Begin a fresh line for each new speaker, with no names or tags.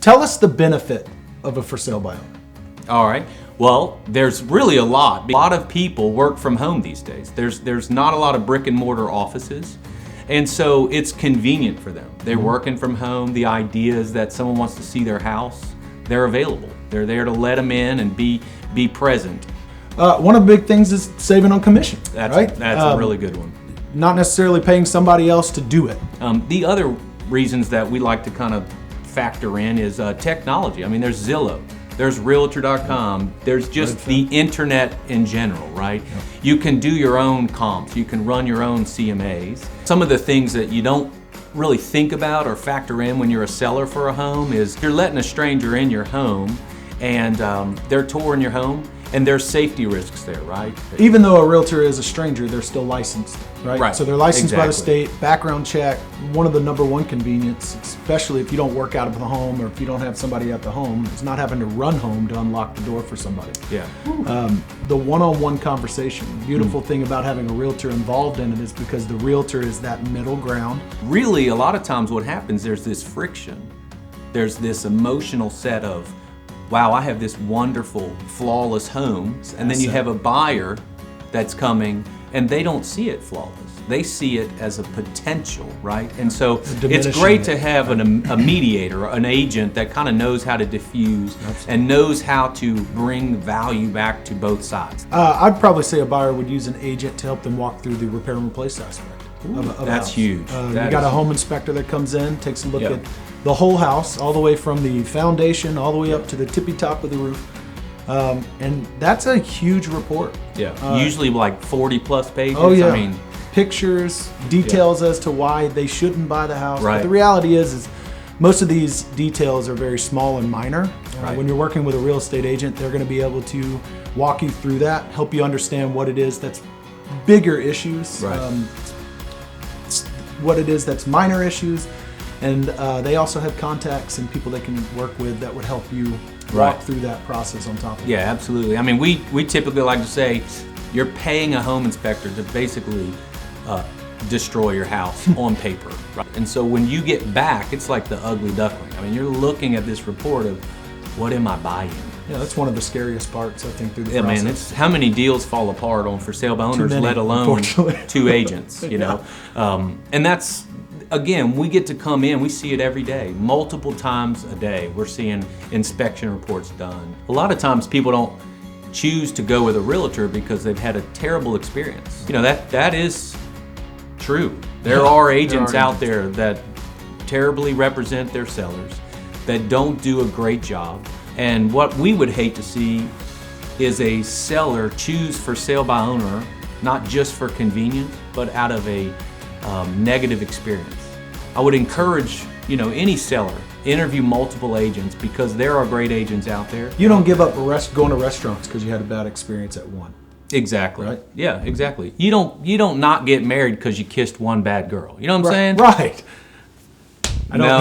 Tell us the benefit of a for sale by owner.
All right. Well, there's really a lot. A lot of people work from home these days. There's not a lot of brick and mortar offices. And so it's convenient for them. They're working from home. The idea is that someone wants to see their house, they're available. They're there to let them in and be present.
One of the big things is saving on commission.
That's a really good one.
Not necessarily paying somebody else to do it.
The other reasons that we like to kind of factor in is technology. I mean, there's Zillow, there's Realtor.com, there's just the internet in general, right? Yep. You can do your own comps, you can run your own CMAs. Some of the things that you don't really think about or factor in when you're a seller for a home is you're letting a stranger in your home and they're touring your home. And there's safety risks there, right?
Even though a realtor is a stranger, they're still licensed, right?
Right.
So they're licensed by the state, background check. One of the number one convenience, especially if you don't work out of the home or if you don't have somebody at the home, is not having to run home to unlock the door for somebody.
Yeah.
The one-on-one conversation. The beautiful thing about having a realtor involved in it is because the realtor is that middle ground.
Really, a lot of times what happens, there's this friction. There's this emotional set of, wow, I have this wonderful, flawless home, and then you have a buyer that's coming and they don't see it flawless. They see it as a potential, right? And so it's great to have a mediator, an agent that kind of knows how to diffuse and knows how to bring value back to both sides.
I'd probably say a buyer would use an agent to help them walk through the repair and replace aspect.
That's huge.
You got a home inspector that comes in, takes a look at the whole house, all the way from the foundation, all the way up to the tippy top of the roof. And that's a huge report.
Yeah, usually like 40 plus pages.
Oh yeah.
I mean,
pictures, details as to why they shouldn't buy the house.
Right.
But the reality is most of these details are very small and minor. When you're working with a real estate agent, they're going to be able to walk you through that, help you understand what it is that's bigger issues, what it is that's minor issues. And they also have contacts and people they can work with that would help you walk through that process on top of it.
Yeah, absolutely. I mean, we typically like to say you're paying a home inspector to basically destroy your house on paper. Right? And so when you get back, it's like the ugly duckling. I mean, you're looking at this report of what am I buying?
Yeah, that's one of the scariest parts, I think, through the process.
Man, it's how many deals fall apart on for sale by owners,
many,
let alone two agents, you know? And that's, again, we get to come in, we see it every day, multiple times a day. We're seeing inspection reports done. A lot of times people don't choose to go with a realtor because they've had a terrible experience. You know, that is true. There are agents out there that terribly represent their sellers, that don't do a great job. And what we would hate to see is a seller choose for sale by owner, not just for convenience, but out of a negative experience. I would encourage, any seller, interview multiple agents because there are great agents out there.
You don't give up going to restaurants because you had a bad experience at one.
Exactly.
Right?
Yeah, exactly. You don't not get married because you kissed one bad girl. You know what I'm saying?
Right.
No.